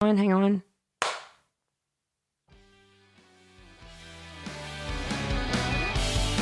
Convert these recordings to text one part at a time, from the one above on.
Hang on.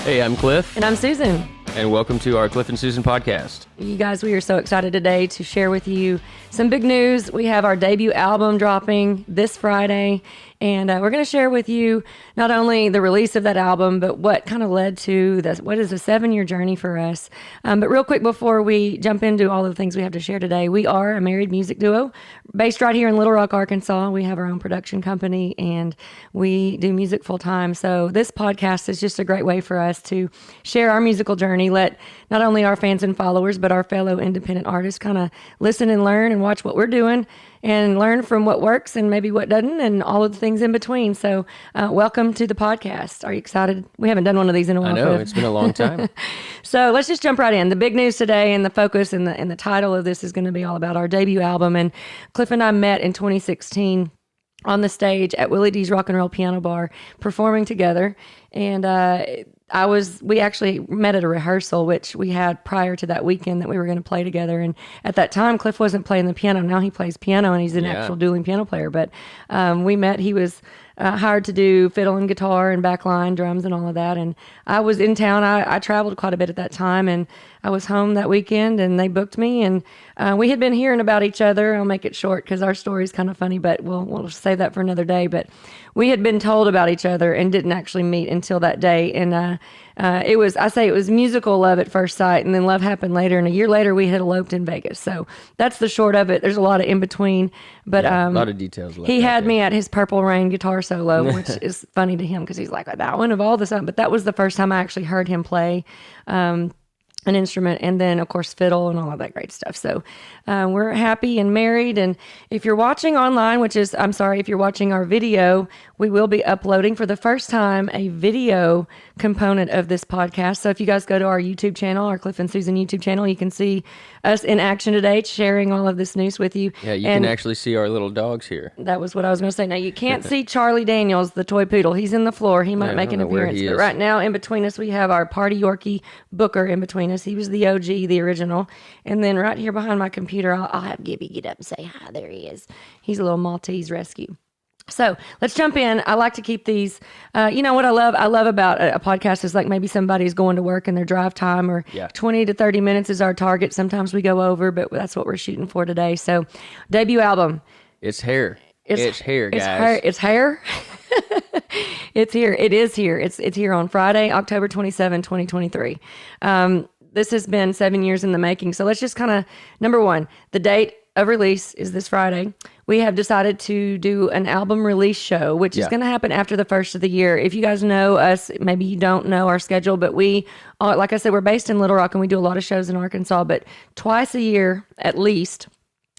Hey, I'm Cliff. And I'm Susan. And welcome to our Cliff and Susan podcast. You guys, we are so excited today to share with you some big news. We have our debut album dropping this Friday, and we're going to share with you not only the release of that album, but what kind of led to this, what is a 7-year journey for us. But real quick, before we jump into all of the things we have to share today, we are a married music duo based right here in Little Rock, Arkansas. We have our own production company, and we do music full time. So this podcast is just a great way for us to share our musical journey, let not only our fans and followers, but our fellow independent artists kind of listen and learn and watch what we're doing and learn from what works and maybe what doesn't and all of the things in between. So welcome to the podcast. Are you excited? We haven't done one of these in a while. I know, it's been a long time. So let's just jump right in. The big news today and the focus and the title of this is going to be all about our debut album. And Cliff and I met in 2016 on the stage at Willie D's Rock and Roll Piano Bar performing together. And we actually met at a rehearsal, which we had prior to that weekend that we were going to play together. And at that time, Cliff wasn't playing the piano. Now he plays piano and he's an actual dueling piano player. But we met, he was hired to do fiddle and guitar and backline drums and all of that. And I was in town. I traveled quite a bit at that time, and I was home that weekend, and they booked me. And we had been hearing about each other. I'll make it short because our story is kind of funny, but we'll save that for another day. But we had been told about each other and didn't actually meet until that day. And it was musical love at first sight, and then love happened later. And a year later, we had eloped in Vegas. So that's the short of it. There's a lot of in between, but a lot of details left. He had me at his Purple Rain guitar solo, which is funny to him because he's like, that one of all the stuff. But that was the first time I actually heard him play an instrument, and then of course fiddle and all of that great stuff. So we're happy and married. And if you're watching online, if you're watching our video, we will be uploading for the first time a video component of this podcast. So if you guys go to our YouTube channel, our Cliff and Susan YouTube channel, you can see us in action today, sharing all of this news with you. Yeah, you can actually see our little dogs here. That was what I was going to say. Now, you can't see Charlie Daniels, the toy poodle. He's in the floor. He might make an appearance. But right now, in between us, we have our party Yorkie Booker in between us. He was the OG, the original. And then right here behind my computer, I'll have Gibby get up and say hi. There he is. He's a little Maltese rescue. So let's jump in. I like to keep these, what I love about a podcast is like maybe somebody's going to work and their drive time or 20 to 30 minutes is our target. Sometimes we go over, but that's what we're shooting for today. So debut album. It's hair. It's hair, guys. It's hair. It's here. It is here. It's here on Friday, October 27, 2023. This has been 7 years in the making. So let's just kind of, number one, the date of release is this Friday. We have decided to do an album release show, which is going to happen after the first of the year. If you guys know us, maybe you don't know our schedule, but we, like I said, we're based in Little Rock and we do a lot of shows in Arkansas, but twice a year at least,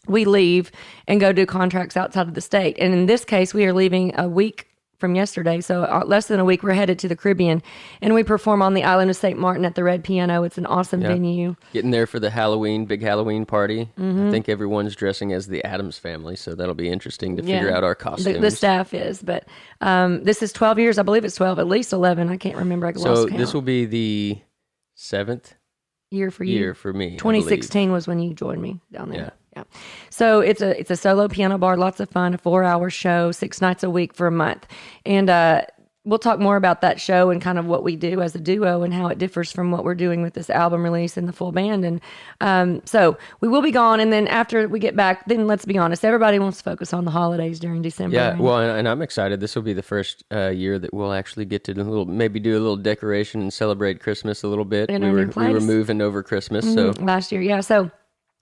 we leave and go do contracts outside of the state. And in this case, we are leaving a week from yesterday, so less than a week, we're headed to the Caribbean, and we perform on the island of St. Martin at the Red Piano. It's an awesome venue. Getting there for the big Halloween party. I think everyone's dressing as the Addams Family, so that'll be interesting to figure out our costumes. The staff is, but this is 12 years. I believe it's 12, at least 11. I can't remember. So this will be the 7th year for you. Year for me. 2016 was when you joined me down there. Yeah. So it's a solo piano bar, lots of fun, a 4-hour show, 6 nights a week for a month. And we'll talk more about that show and kind of what we do as a duo and how it differs from what we're doing with this album release and the full band. And so we will be gone. And then after we get back, then let's be honest, everybody wants to focus on the holidays during December. Yeah, well, and I'm excited. This will be the first year that we'll actually get to maybe do a little decoration and celebrate Christmas a little bit. We were moving over Christmas. So last year, yeah. So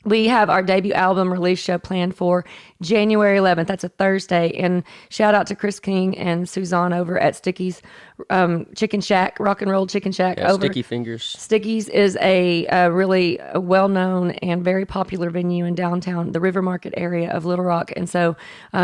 we have our debut album release show planned for January 11th. That's a Thursday. And shout out to Chris King and Suzanne over at Sticky's Chicken Shack, Rock and Roll Chicken Shack. Yeah, Sticky Fingers. Sticky's is a really well-known and very popular venue in downtown, the River Market area of Little Rock. And so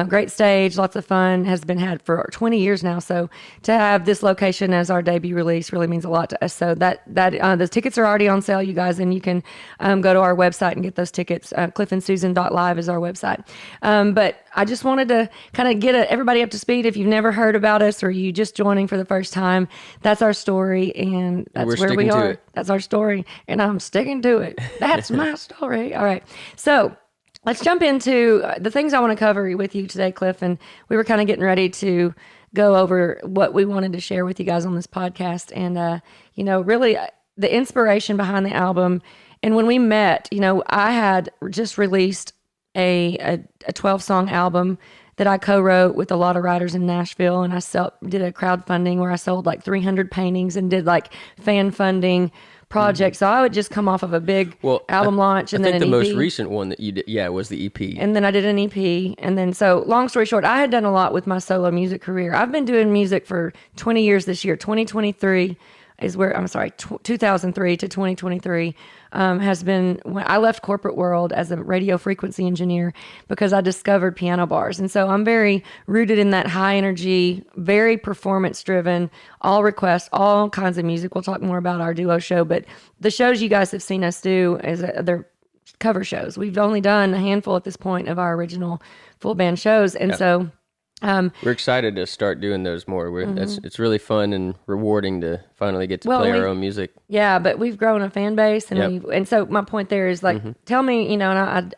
great stage, lots of fun, has been had for 20 years now. So to have this location as our debut release really means a lot to us. So that the tickets are already on sale, you guys, and you can go to our website and get those tickets. cliffandsusan.live is our website. But I just wanted to kind of get everybody up to speed. If you've never heard about us or you just joining for the first time, that's our story, and that's where we are. That's our story, and I'm sticking to it. That's my story. All right. So let's jump into the things I want to cover with you today, Cliff. And we were kind of getting ready to go over what we wanted to share with you guys on this podcast. And, really the inspiration behind the album. And when we met, I had just released a 12-song album that I co-wrote with a lot of writers in Nashville. And I did a crowdfunding where I sold like 300 paintings and did like fan funding project. So I would just come off of a big album launch and then an EP. I think the most recent one that you did, was the EP. And then I did an EP. And then, so long story short, I had done a lot with my solo music career. I've been doing music for 20 years this year. 2023 is where, 2003 to 2023 has been when I left corporate world as a radio frequency engineer because I discovered piano bars. And so I'm very rooted in that high energy, very performance driven, all requests, all kinds of music. We'll talk more about our duo show, but the shows you guys have seen us do they're cover shows. We've only done a handful at this point of our original full band shows. And so we're excited to start doing those more. It's really fun and rewarding to finally get to play our own music. Yeah, but we've grown a fan base, and so my point there is like, tell me, and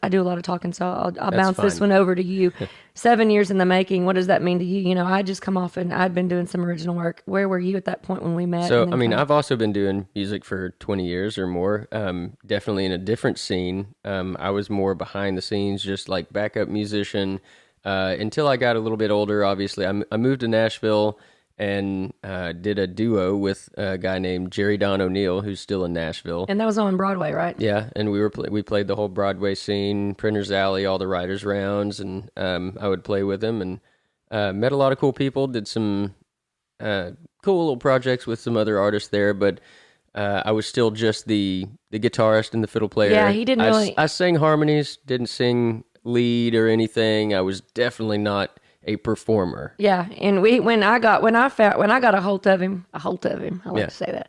I do a lot of talking, so I'll bounce this one over to you. 7 years in the making. What does that mean to you? I just come off and I'd been doing some original work. Where were you at that point when we met? So I've also been doing music for 20 years or more. Definitely in a different scene. I was more behind the scenes, just like backup musician. Until I got a little bit older, obviously, I moved to Nashville and did a duo with a guy named Jerry Don O'Neill, who's still in Nashville. And that was on Broadway, right? Yeah, and we played the whole Broadway scene, Printer's Alley, all the writers' rounds, and I would play with him and met a lot of cool people. Did some cool little projects with some other artists there, but I was still just the guitarist and the fiddle player. Yeah, he didn't really. I sang harmonies, didn't sing lead or anything. I was definitely not a performer. Yeah, and when I got a hold of him, I like to say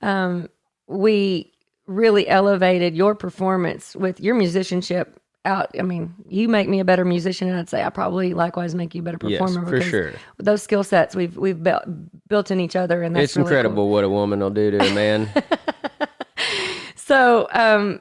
that. We really elevated your performance with your musicianship out. You make me a better musician, and I'd say I probably likewise make you a better performer. Yes, for sure. Those skill sets we've built in each other, and that's it's really incredible cool. What a woman will do to a man. So,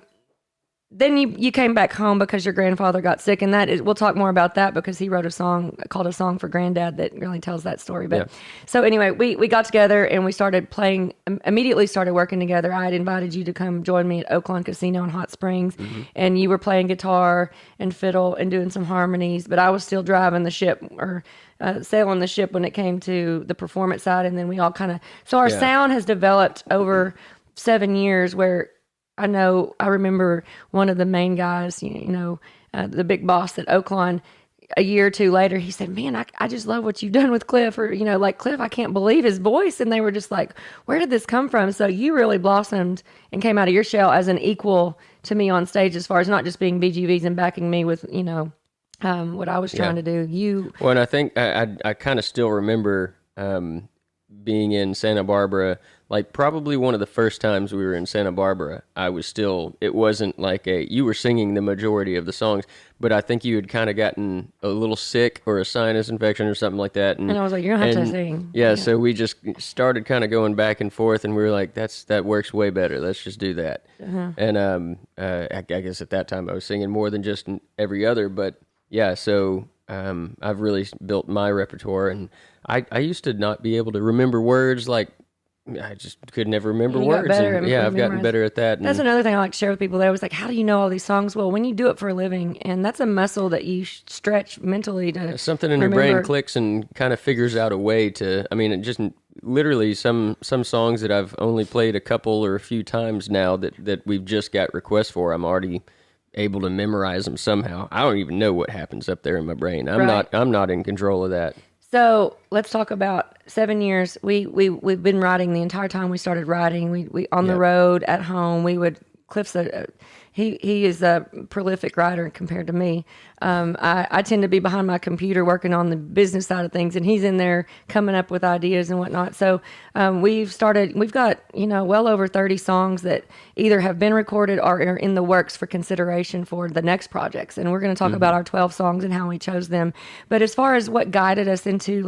then you came back home because your grandfather got sick, and we'll talk more about that because he wrote a song called "A Song for Grandad" that really tells that story. But So anyway, we got together and we started playing. Immediately started working together. I had invited you to come join me at Oaklawn Casino in Hot Springs, and you were playing guitar and fiddle and doing some harmonies. But I was still driving the ship or sailing the ship when it came to the performance side, and then we all kind of. So our sound has developed over 7 years where. I remember one of the main guys, the big boss at Oaklawn, a year or two later, he said, man, I just love what you've done with Cliff, or, like Cliff, I can't believe his voice. And they were just like, where did this come from? So you really blossomed and came out of your shell as an equal to me on stage, as far as not just being BGVs and backing me with, what I was trying to do. Well, and I think I kind of still remember being in Santa Barbara, like probably one of the first times we were in Santa Barbara. It wasn't like you were singing the majority of the songs, but I think you had kind of gotten a little sick or a sinus infection or something like that. And I was like, you don't have to sing. Yeah, so we just started kind of going back and forth, and we were like, that works way better. Let's just do that. And I guess at that time I was singing more than just every other, but yeah, so I've really built my repertoire, and I used to not be able to remember words. Like I just could never remember words. I've gotten better at that. That's another thing I like to share with people. They always like, how do you know all these songs? Well, when you do it for a living, and that's a muscle that you stretch mentally to something in remember. Your brain clicks and kind of figures out a way to. It just literally some songs that I've only played a couple or a few times now that we've just got requests for. I'm already able to memorize them somehow. I don't even know what happens up there in my brain. I'm not in control of that. So let's talk about 7 years. We've been writing the entire time we started writing. We on the road, at home. Cliff's he is a prolific writer compared to me. I tend to be behind my computer working on the business side of things, and he's in there coming up with ideas and whatnot. So we've got well over 30 songs that either have been recorded or are in the works for consideration for the next projects. And we're going to talk about our 12 songs and how we chose them. But as far as what guided us into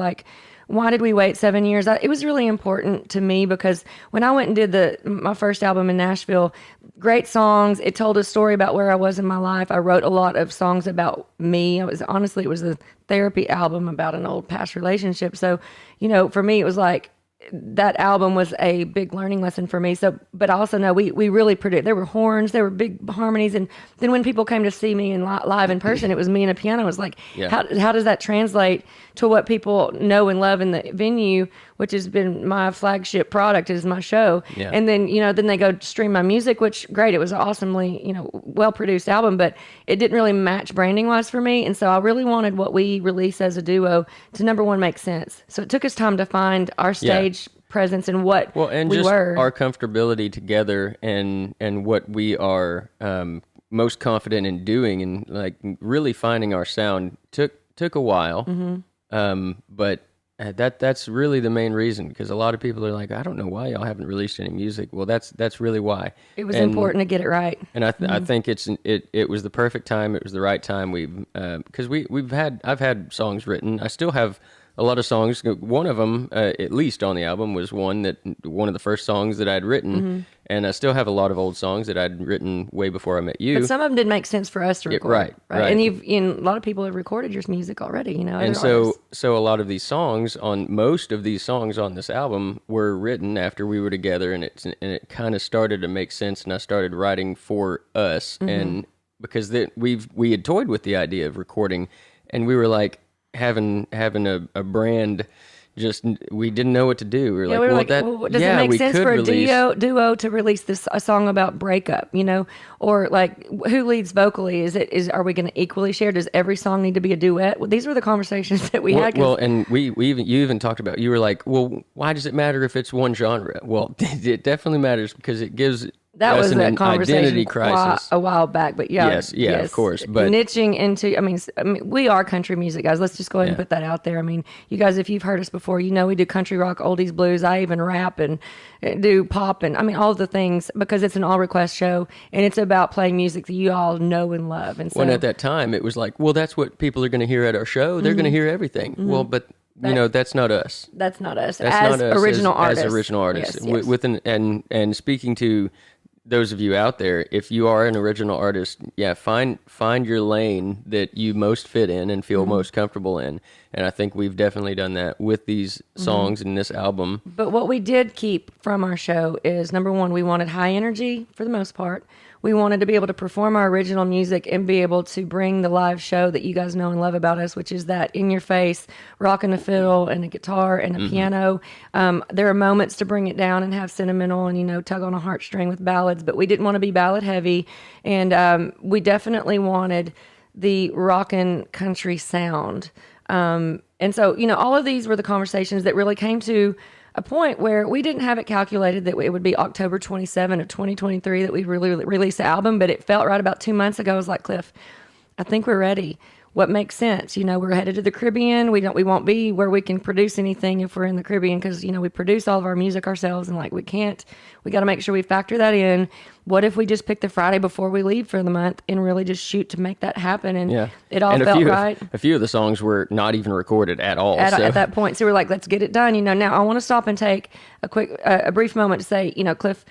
why did we wait 7 years? It was really important to me because when I went and did my first album in Nashville, great songs. It told a story about where I was in my life. I wrote a lot of songs about me. It was a therapy album about an old past relationship. So, for me, it was like, that album was a big learning lesson for me. So, but I also know we really produced. There were horns, there were big harmonies, and then when people came to see me live in person, it was me and a piano. It was like, how does that translate to what people know and love in the venue, which has been my flagship product, is my show. Yeah. And then then they go stream my music, which great. It was an awesomely well produced album, but it didn't really match branding wise for me. And so I really wanted what we released as a duo to, number one, make sense. So it took us time to find our stage presence and what and we just were. Our comfortability together and what we are most confident in doing, and like really finding our sound took a while. But that's really the main reason, because a lot of people are like, I don't know why y'all haven't released any music. Well, that's really why. It was important to get it right. And I think it was the perfect time. It was the right time. Because I've had songs written. I still have a lot of songs. One of them, at least on the album, was one of the first songs that I'd written. And I still have a lot of old songs that I'd written way before I met you. But some of them didn't make sense for us to record. Right. And a lot of people have recorded your music already, And so a lot of these songs most of these songs on this album were written after we were together, and it kind of started to make sense, and I started writing for us, and because we had toyed with the idea of recording, and we were like having a brand. Just we didn't know what to do. We were like, does it make sense for a duo to release a song about breakup? Or like, who leads vocally? Are we going to equally share? Does every song need to be a duet? Well, these were the conversations that we had. Well, and you even talked about, you were like, well, why does it matter if it's one genre? Well, it definitely matters because it gives that was an a conversation identity crisis a while back, but yes, of course. But niching into, I mean, we are country music guys. Let's just go ahead and put that out there. I mean, you guys, if you've heard us before, we do country rock, oldies, blues. I even rap and do pop, and I mean all of the things, because it's an all request show, and it's about playing music that you all know and love. And so, at that time, it was like, well, that's what people are going to hear at our show. They're going to hear everything. Well, but that's not us. That's not us. That's not us original artists. As original artists. Yes. And speaking to those of you out there, if you are an original artist, find your lane that you most fit in and feel most comfortable in. And I think we've definitely done that with these songs in this album. But what we did keep from our show is, number one, we wanted high energy for the most part. We wanted to be able to perform our original music and be able to bring the live show that you guys know and love about us, which is that in your face, rocking a fiddle and a guitar and a piano. There are moments to bring it down and have sentimental and, tug on a heartstring with ballads, but we didn't want to be ballad heavy. And we definitely wanted the rockin' country sound. And so, all of these were the conversations that really came to a point where we didn't have it calculated that it would be October 27 of 2023 that we really release the album, but it felt right about 2 months ago. I was like, Cliff, I think we're ready. What makes sense? We're headed to the Caribbean. We won't be where we can produce anything if we're in the Caribbean, because, we produce all of our music ourselves, and we got to make sure we factor that in. What if we just pick the Friday before we leave for the month and really just shoot to make that happen? And it all felt right. A few of the songs were not even recorded at all. At that point. So we're like, let's get it done. Now I want to stop and take a brief moment to say, Cliff,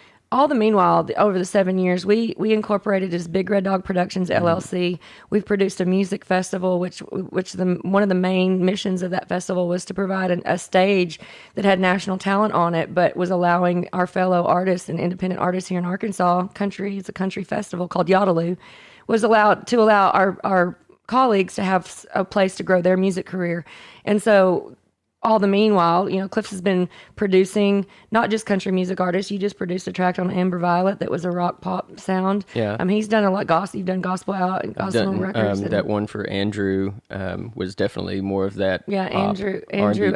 meanwhile, over the 7 years, we incorporated as Big Red Dog Productions, LLC. We've produced a music festival, which one of the main missions of that festival was to provide a stage that had national talent on it, but was allowing our fellow artists and independent artists here in Arkansas, it's a country festival called Yodaloo, was allowed to allow our colleagues to have a place to grow their music career. And so, meanwhile, Cliff has been producing not just country music artists. You just produced a track on Amber Violet that was a rock pop sound. Yeah. He's done a lot gospel. You've done gospel records. That one for Andrew was definitely more of that. Yeah, pop, Andrew,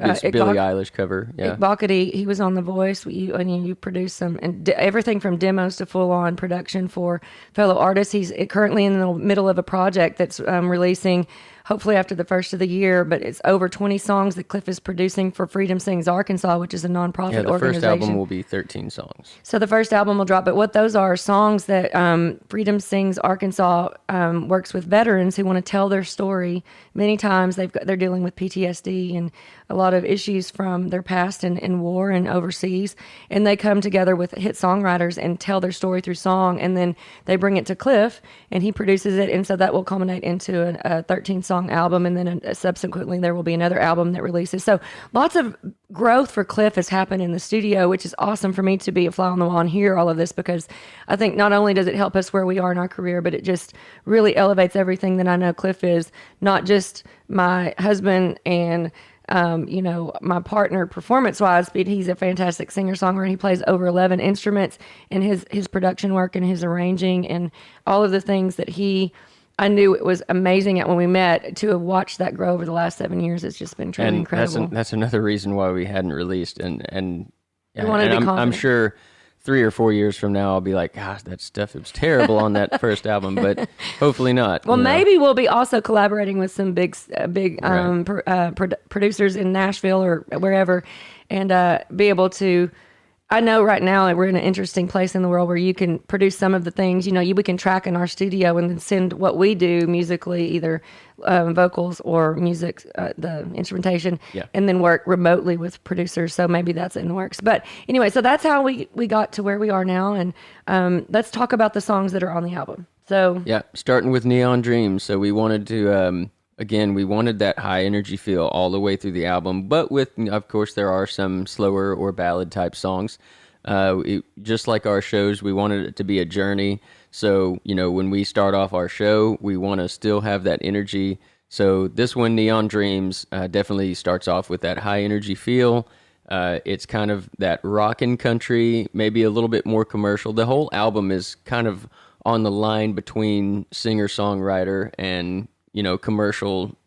it's Billie Eilish cover. Yeah, Balkady, he was on The Voice. You produced some, and everything from demos to full on production for fellow artists. He's currently in the middle of a project that's releasing hopefully after the first of the year. But it's over 20 songs that Cliff is producing for Freedom Sings Arkansas, which is a nonprofit Yeah, the organization. first album will be 13 songs. So the first album will drop, but what those are songs that Freedom Sings Arkansas works with veterans who want to tell their story. Many times they're dealing with PTSD and a lot of issues from their past in war and overseas, and they come together with hit songwriters and tell their story through song, and then they bring it to Cliff, and he produces it, and so that will culminate into a 13-song album, and then subsequently there will be another album that releases. So lots of growth for Cliff has happened in the studio, which is awesome for me to be a fly on the wall and hear all of this, because I think not only does it help us where we are in our career, but it just really elevates everything that I know Cliff is, not just my husband and my partner performance-wise, but he's a fantastic singer-songwriter. He plays over 11 instruments, and his production work and his arranging and all of the things that I knew it was amazing at when we met. To have watched that grow over the last 7 years, it's just been truly incredible. That's another reason why we hadn't released, and I'm sure 3 or 4 years from now, I'll be like, gosh, that stuff, it was terrible on that first album, but hopefully not. Well, maybe we'll be also collaborating with some big producers in Nashville or wherever, and be able to. I know right now we're in an interesting place in the world where you can produce some of the things, we can track in our studio and then send what we do musically, either vocals or music, the instrumentation, and then work remotely with producers. So maybe that's in the works. But anyway, so that's how we got to where we are now. And let's talk about the songs that are on the album. So yeah, starting with Neon Dreams. So we wanted to, again, we wanted that high energy feel all the way through the album, but of course, there are some slower or ballad type songs. Just like our shows, we wanted it to be a journey. So, when we start off our show, we want to still have that energy. So this one, Neon Dreams, definitely starts off with that high energy feel. It's kind of that rockin' country, maybe a little bit more commercial. The whole album is kind of on the line between singer-songwriter and commercial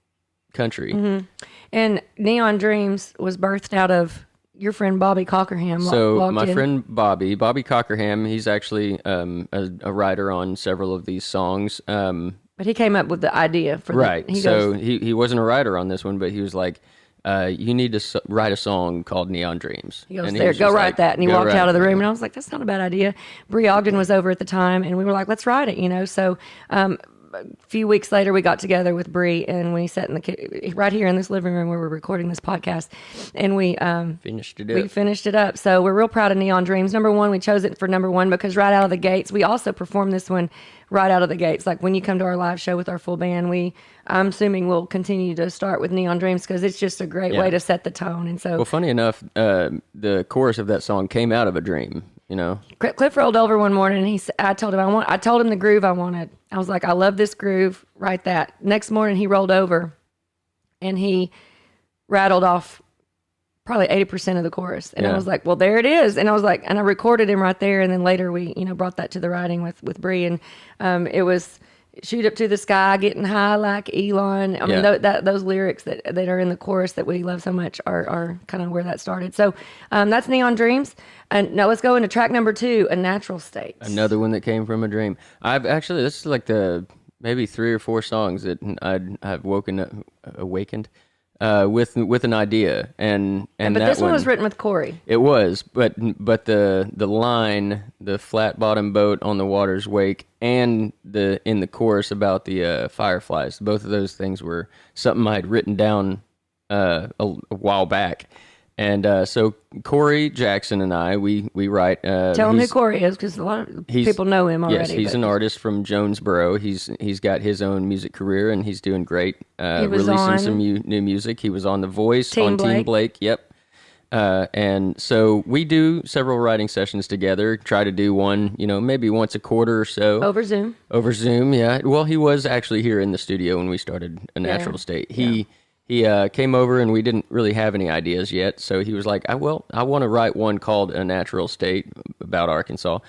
country. Mm-hmm. And Neon Dreams was birthed out of your friend Bobby Cockerham. So my friend Bobby Cockerham, he's actually a writer on several of these songs. But he came up with the idea for right. He wasn't a writer on this one, but he was like, you need to write a song called Neon Dreams. He goes, go write that. And he walked out of the room, and I was like, that's not a bad idea. Bree Ogden was over at the time, and we were like, let's write it, So a few weeks later, we got together with Bree, and we sat right here in this living room where we're recording this podcast, and we finished it up. So we're real proud of Neon Dreams. Number one, we chose it for number one because right out of the gates, we also performed this one right out of the gates. Like when you come to our live show with our full band, I'm assuming we'll continue to start with Neon Dreams because it's just a great way to set the tone. And so, well, funny enough, the chorus of that song came out of a dream. Cliff rolled over one morning, and I told him the groove I wanted. I was like, I love this groove, write that. Next morning, he rolled over, and he rattled off probably 80% of the chorus. And I was like, well, there it is. And I was like, and I recorded him right there. And then later we, brought that to the writing with Bree, and it was shoot up to the sky, getting high like Elon. I mean, those lyrics that are in the chorus that we love so much are kind of where that started. So that's Neon Dreams. And now let's go into track number 2, A Natural State. Another one that came from a dream. This is like the maybe 3 or 4 songs that I've awakened with an idea, and but this one was written with Corey. It was, but the line, the flat bottom boat on the water's wake, and in the chorus about the fireflies, both of those things were something I had written down a while back. And so Corey Jackson and I, we write. Tell him who Corey is, because a lot of people know him already. Yes, he's an artist from Jonesboro. He's got his own music career, and he's doing great. Releasing some new music. He was on The Voice, Team Blake. Yep. And so we do several writing sessions together. Try to do one, maybe once a quarter or so. Over Zoom, yeah. Well, he was actually here in the studio when we started A Natural State. He came over, and we didn't really have any ideas yet, so he was like, I want to write one called A Natural State about Arkansas.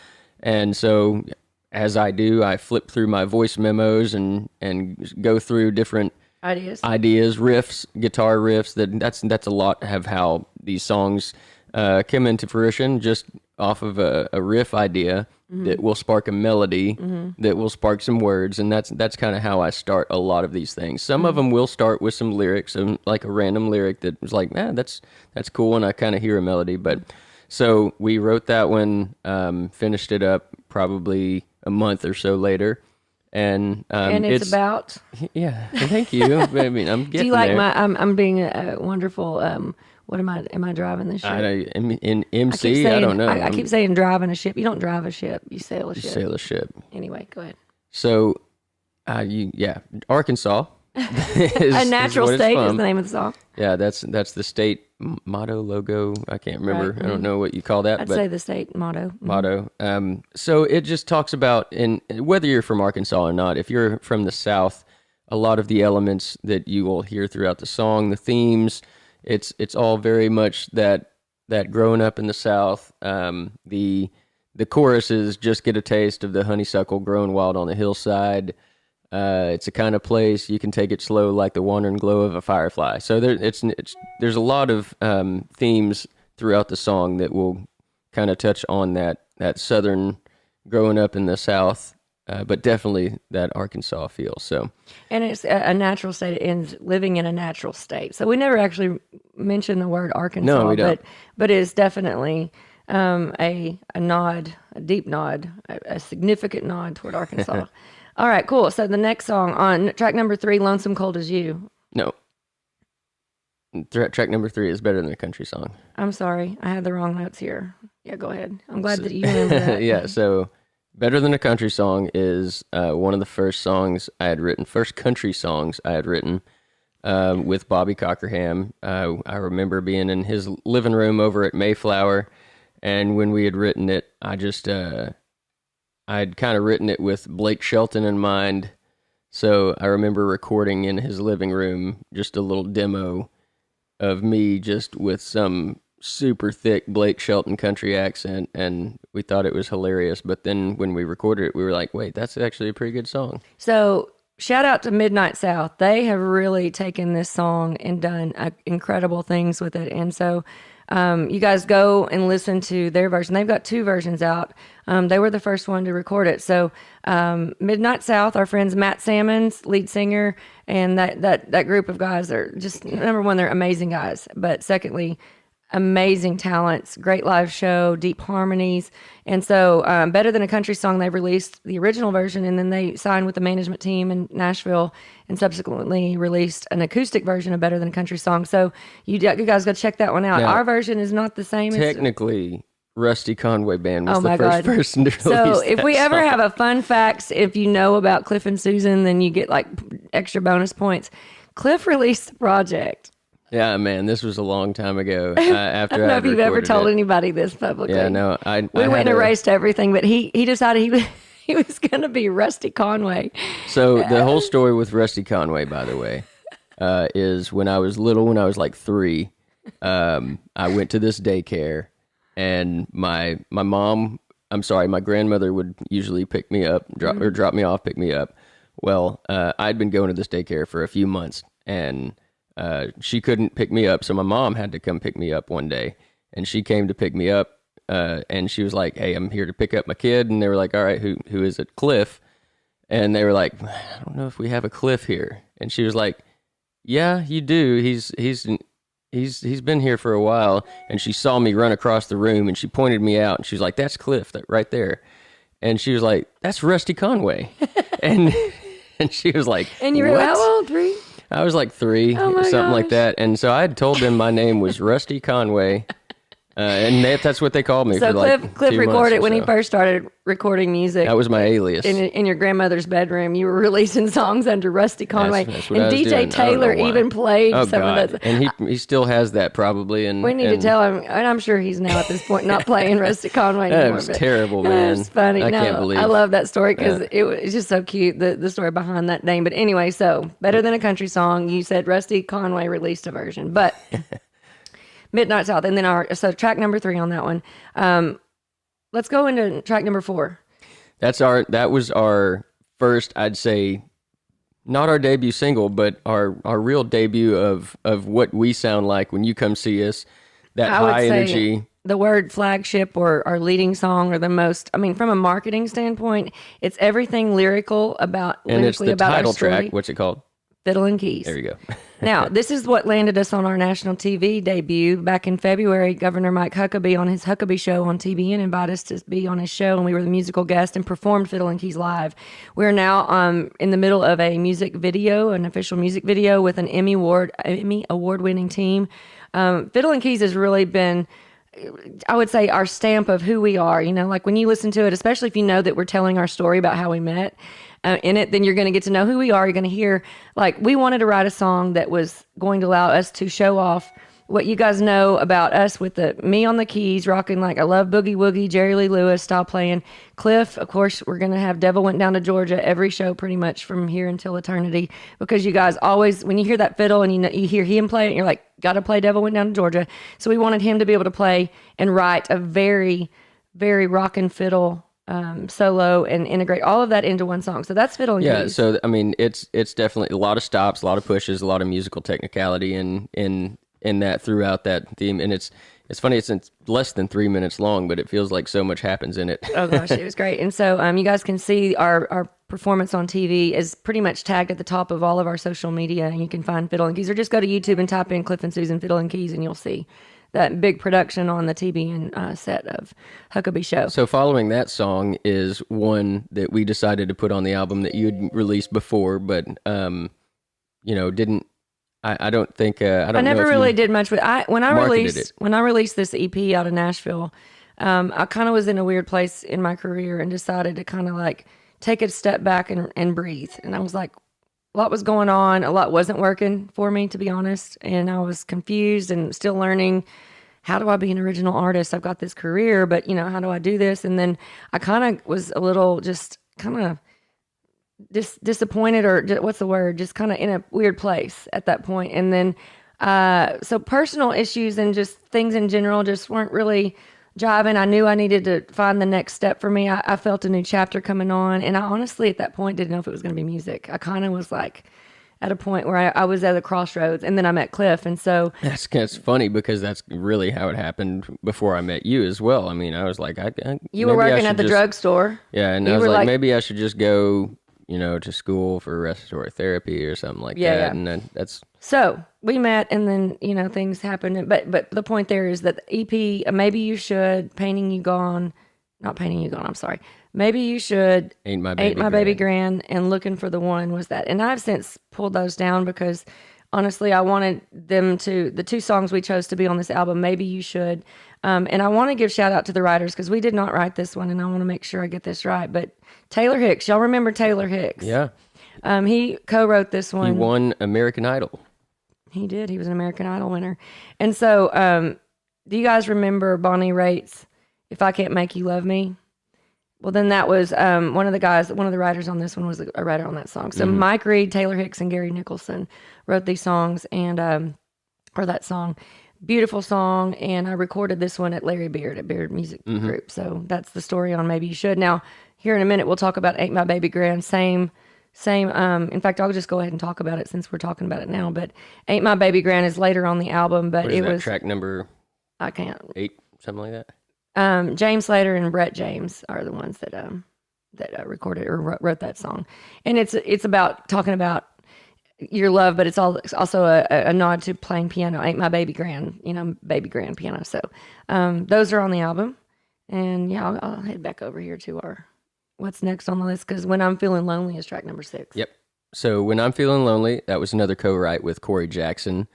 And so, as I do, I flip through my voice memos and go through different ideas, riffs, guitar riffs. That's a lot of how these songs come into fruition. Just off of a riff idea that will spark a melody, that will spark some words, and that's kind of how I start a lot of these things. Some of them will start with some lyrics, like a random lyric that was like, man, that's cool, and I kind of hear a melody. But so we wrote that one, finished it up probably a month or so later. And it's about yeah. Thank you. I mean, I'm getting do you like there. I'm being a wonderful what am I driving this ship? In MC, I don't know. I keep saying driving a ship. You don't drive a ship. You sail a ship. Sail a ship. Anyway, go ahead. So, Arkansas. A natural state is the name of the song. Yeah, that's the state motto, logo. I can't remember. Right. I don't know what you call that. I'd but say the state motto. Motto. So it just talks about, and whether you're from Arkansas or not, if you're from the South, a lot of the elements that you will hear throughout the song, the themes, it's all very much that growing up in the South. The choruses just get a taste of the honeysuckle growing wild on the hillside. It's a kind of place you can take it slow, like the wandering glow of a firefly. So there's a lot of themes throughout the song that will kind of touch on that Southern growing up in the South, but definitely that Arkansas feel. So, and it's a natural state and living in a natural state. So we never actually mentioned the word Arkansas, no, we don't. But it's definitely a nod, a deep nod, a significant nod toward Arkansas. All right, cool. So the next song on track number 3, Lonesome Cold as You. No. Track number 3 is better than a country song. I'm sorry. I had the wrong notes here. Yeah, go ahead. I'm glad that you remember that. Yeah, so Better Than a Country Song is one of the first country songs I had written with Bobby Cockerham. I remember being in his living room over at Mayflower, and when we had written it, I'd kind of written it with Blake Shelton in mind, so I remember recording in his living room just a little demo of me just with some super thick Blake Shelton country accent, and we thought it was hilarious. But then when we recorded it, we were like, wait, that's actually a pretty good song. So shout out to Midnight South. They have really taken this song and done incredible things with it. And so you guys go and listen to their version. They've got 2 versions out. They were the first one to record it. So Midnight South, our friends Matt Salmons, lead singer, and that group of guys are just, number one, they're amazing guys. But secondly, amazing talents, great live show, deep harmonies. And so Better Than a Country Song, they released the original version, and then they signed with the management team in Nashville and subsequently released an acoustic version of Better Than a Country Song. So you guys go check that one out. Now, our version is not the same. Technically, Rusty Conway Band was the first person to release So if that we ever song. have a fun fact, if you know about Cliff and Susan, then you get like extra bonus points. Cliff released the project. Yeah, man, this was a long time ago. I After don't know if you've ever told it. anybody this publicly. Yeah, no, we went and erased everything, but he decided he was going to be Rusty Conway. So the whole story with Rusty Conway, by the way, is when I was little, when I was like 3, I went to this daycare, and my grandmother would usually pick me up, drop me off, pick me up. Well, I'd been going to this daycare for a few months, and she couldn't pick me up, so my mom had to come pick me up one day, and she came to pick me up, and she was like, "Hey, I'm here to pick up my kid," and they were like, "All right, who is it?" Cliff. And they were like, "I don't know if we have a Cliff here," and she was like, "Yeah, you do. He's been here for a while." And she saw me run across the room, and she pointed me out, and she was like, "That's Cliff, that right there," and she was like, "That's Rusty Conway," and she was like, "And you were how old? 3?" I was like 3, something like that. And so I had told them my name was Rusty Conway. And that's what they called me. So for Cliff recorded when he first started recording music. That was my alias. In your grandmother's bedroom, you were releasing songs under Rusty Conway. That's what and I was DJ doing. Taylor even played some of those. And he still has that probably. And we need to tell him, and I'm sure he's now at this point not playing Rusty Conway anymore. That was terrible, man. It's funny. I can't believe. I love that story because it was just so cute, the story behind that name. But anyway, so Better Than a Country Song, you said Rusty Conway released a version, but Midnight South, and then so track number 3 on that one. Let's go into track number 4. That was our first, I'd say, not our debut single, but our real debut of what we sound like when you come see us. That high energy. the word flagship or leading song or the most, I mean, from a marketing standpoint, it's everything lyrical about, And it's lyrically the about our title story. track. What's it called? Fiddle and Keys. There you go. Now, this is what landed us on our national TV debut. Back in February, Governor Mike Huckabee on his Huckabee Show on TBN invited us to be on his show, and we were the musical guest and performed Fiddle and Keys live. We're now in the middle of a music video, an official music video with an Emmy award-winning team. Fiddle and Keys has really been, I would say, our stamp of who we are. You know, like when you listen to it, especially if you know that we're telling our story about how we met in it, then you're going to get to know who we are. You're going to hear, like, we wanted to write a song that was going to allow us to show off what you guys know about us with me on the keys, rocking like I love Boogie Woogie, Jerry Lee Lewis style playing. Cliff, of course, we're going to have Devil Went Down to Georgia every show pretty much from here until eternity, because you guys always, when you hear that fiddle and you hear him play it, and you're like, got to play Devil Went Down to Georgia. So we wanted him to be able to play and write a very, very rockin' fiddle solo and integrate all of that into one song. So that's Fiddle and Keys. Yeah, so I mean, it's definitely a lot of stops, a lot of pushes, a lot of musical technicality in that throughout that theme. And it's funny, it's less than 3 minutes long, but it feels like so much happens in it. Oh gosh, it was great. And so you guys can see our performance on TV is pretty much tagged at the top of all of our social media, and you can find Fiddle and Keys, or just go to YouTube and type in Cliff and Susan Fiddle and Keys, and you'll see that big production on the TBN set of Huckabee Show. So following that song is one that we decided to put on the album that you'd released before, but didn't. I don't think I never really did much with. When I marketed released this EP out of Nashville, I kind of was in a weird place in my career and decided to kind of like take a step back and breathe. And I was like, a lot was going on, a lot wasn't working for me, to be honest, and I was confused and still learning. How do I be an original artist? I've got this career, but how do I do this? And then I kind of was a little just kind of disappointed, or what's the word? Just kind of in a weird place at that point. And then, so personal issues and just things in general just weren't really jiving. I knew I needed to find the next step for me. I felt a new chapter coming on, and I honestly at that point didn't know if it was going to be music. I kind of was like at a point where I was at a crossroads, and then I met Cliff, and so that's funny because that's really how it happened before I met you as well. I mean, I was like, you were working at the drugstore. Yeah, and I was like, maybe I should just go to school for respiratory therapy or something like that. Yeah. And then that's... So we met, and then, things happened. But the point there is that the EP, Maybe You Should, not Painting You Gone, I'm sorry. Maybe You Should, Ain't My Baby Grand, and Looking for the One was that. And I've since pulled those down because honestly, I wanted them the two songs we chose to be on this album, Maybe You Should. And I want to give shout out to the writers because we did not write this one, and I want to make sure I get this right. But Taylor Hicks, y'all remember Taylor Hicks? Yeah. He co-wrote this one. He won American Idol. He did. He was an American Idol winner. And so, do you guys remember Bonnie Raitt's If I Can't Make You Love Me? Well, then that was one of the writers on this one was a writer on that song. So Mike Reed, Taylor Hicks, and Gary Nicholson wrote these songs, and or that song. Beautiful song, and I recorded this one at Larry Beard at Beard Music Group. So that's the story on Maybe You Should. Now, here in a minute, we'll talk about Ain't My Baby Grand. Same. In fact, I'll just go ahead and talk about it since we're talking about it now. But Ain't My Baby Grand is later on the album. But it was track number. I can't 8, something like that. James Slater and Brett James are the ones that recorded or wrote that song, and it's about talking about your love, but it's also a nod to playing piano. Ain't My Baby Grand, baby grand piano. So those are on the album, and yeah, I'll head back over here to our what's next on the list, because When I'm Feeling Lonely is track number 6. Yep. So When I'm Feeling Lonely, that was another co-write with Corey Jackson.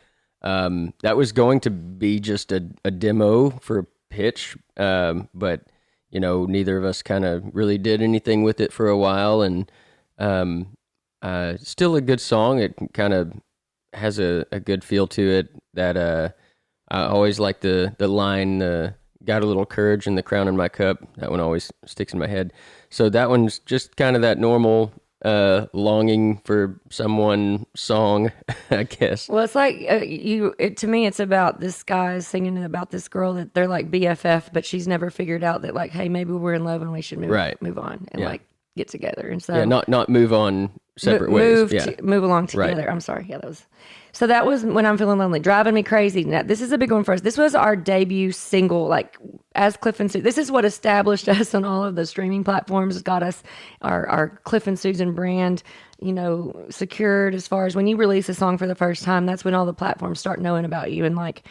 That was going to be just a demo for pitch, but neither of us kind of really did anything with it for a while, and still a good song. It kind of has a good feel to it. That I always like the line, got a little courage in the crown in my cup. That one always sticks in my head. So that one's just kind of that normal longing for someone song, I guess. Well, it's like to me, it's about this guy singing about this girl that they're like BFF, but she's never figured out that, like, hey, maybe we're in love and we should move on and like get together. And so not move on separate ways. Move along together. Right. I'm sorry. Yeah, that was When I'm Feeling Lonely, Driving Me Crazy. Now, this is a big one for us. This was our debut single, like as Cliff and Sue. This is what established us on all of the streaming platforms, got us our Cliff and Susan brand, secured as far as when you release a song for the first time, that's when all the platforms start knowing about you. And like,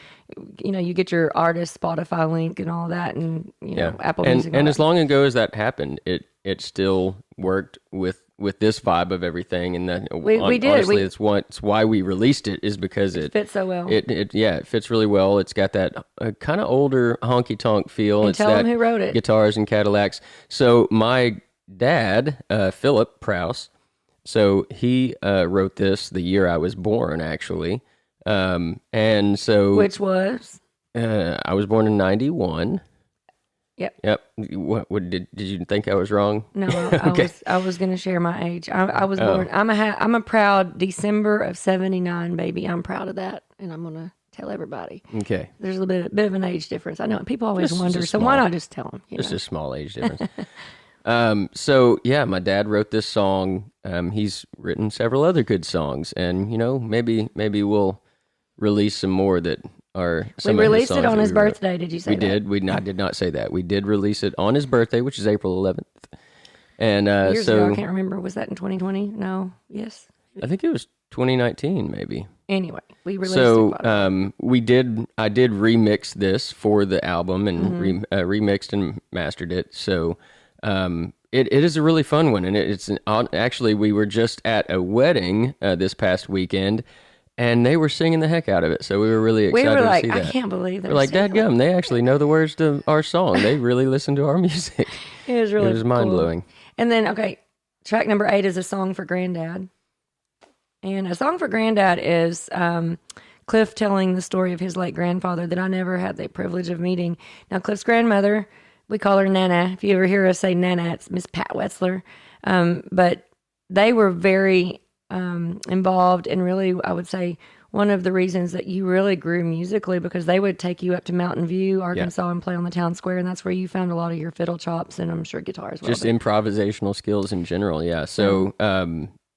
you get your artist Spotify link and all that, and, Apple Music. And as long ago as that happened, it still worked with this vibe of everything, and that we did. Honestly, it's why we released it, is because it fits so well. It fits really well. It's got that kind of older honky tonk feel. And it's tell them who wrote it. Guitars and Cadillacs. So my dad, Philip Prowse, so he wrote this the year I was born, actually, and so which was I was born in 91. Yep. What did you think I was wrong? No, Okay. I was going to share my age. I was born. I'm a proud December of '79 baby. I'm proud of that, and I'm going to tell everybody. Okay. There's a bit of an age difference. I know people always wonder. So small. why not just tell them? Just a small age difference. So yeah, my dad wrote this song. He's written several other good songs, and maybe we'll release some more that. We released it on his birthday. Did you say that? We did. I did not say that. We did release it on his birthday, which is April 11th. And years ago, I can't remember. Was that in 2020? No. Yes. I think it was 2019, maybe. Anyway, we released it. So I did remix this for the album and remixed and mastered it. So it is a really fun one, and actually we were just at a wedding this past weekend. And they were singing the heck out of it, so we were really excited to see that. I can't believe that. We're like, dadgum, they actually know the words to our song. They really listen to our music. It was really mind-blowing. And then, track number 8 is A Song for Grandad. And A Song for Grandad is Cliff telling the story of his late grandfather that I never had the privilege of meeting. Now, Cliff's grandmother, we call her Nana. If you ever hear us say Nana, it's Miss Pat Wetzler. But they were very... involved, and really, I would say one of the reasons that you really grew musically, because they would take you up to Mountain View, Arkansas, and play on the town square, and that's where you found a lot of your fiddle chops, and I'm sure guitar as well. Just improvisational skills in general, yeah. So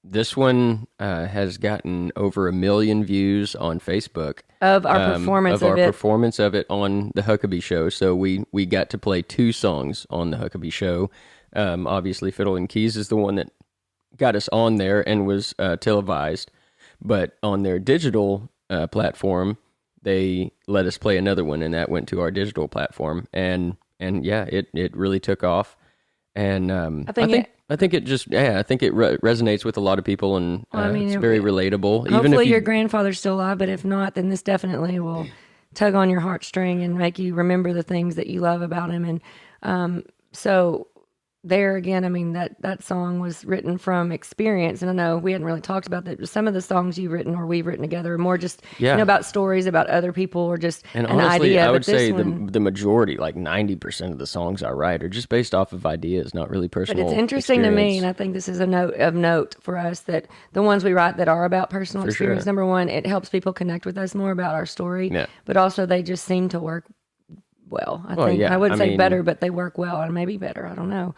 this one has gotten over 1 million views on Facebook of our performance of it on the Huckabee Show. So we got to play 2 songs on the Huckabee Show. Obviously, Fiddle and Keys is the one that got us on there and was televised, but on their digital platform, they let us play another one, and that went to our digital platform, and yeah, it really took off, and I think it resonates with a lot of people, and it's very relatable. Hopefully, your grandfather's still alive, but if not, then this definitely will tug on your heartstring and make you remember the things that you love about him, and so. There again, I mean, that song was written from experience. And I know we hadn't really talked about that. Some of the songs you've written or we've written together are more just, about stories about other people or just and an honestly, idea. I would say the majority, like 90% of the songs I write are just based off of ideas, not really personal. But it's interesting to me, and I think this is a note for us, that the ones we write that are about personal experience, number one, it helps people connect with us more about our story. Yeah. But also they just seem to work well. I wouldn't say better, but they work well, and maybe better. I don't know.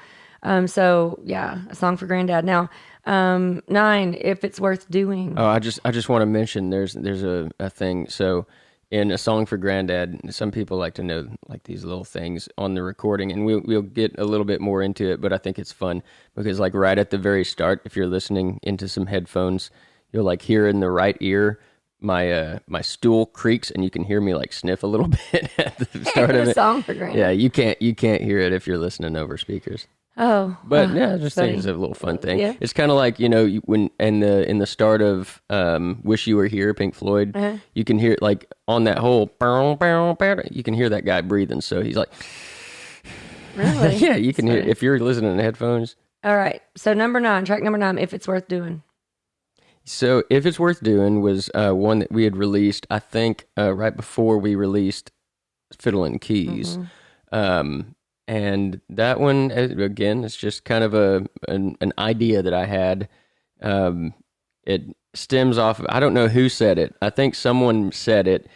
So yeah, A Song for Grandad. Now, 9, If It's Worth Doing. Oh, I just want to mention there's a thing. So in A Song for Grandad, some people like to know like these little things on the recording, and we'll get a little bit more into it, but I think it's fun because like right at the very start, if you're listening into some headphones, you'll like hear in the right ear my stool creaks, and you can hear me like sniff a little bit at the start of it. Song for Grandad. Yeah, you can't hear it if you're listening over speakers. Oh, but I just think it's a little fun thing. Yeah. It's kind of like when in the start of "Wish You Were Here," Pink Floyd, you can hear like on that whole, you can hear that guy breathing. So he's like, really, yeah, you can hear if you're listening to headphones. All right, so track number 9, If It's Worth Doing. So If It's Worth Doing was one that we had released, I think, right before we released Fiddle and Keys. And that one, again, it's just kind of an idea that I had. It stems off of, I don't know who said it. I think someone said it.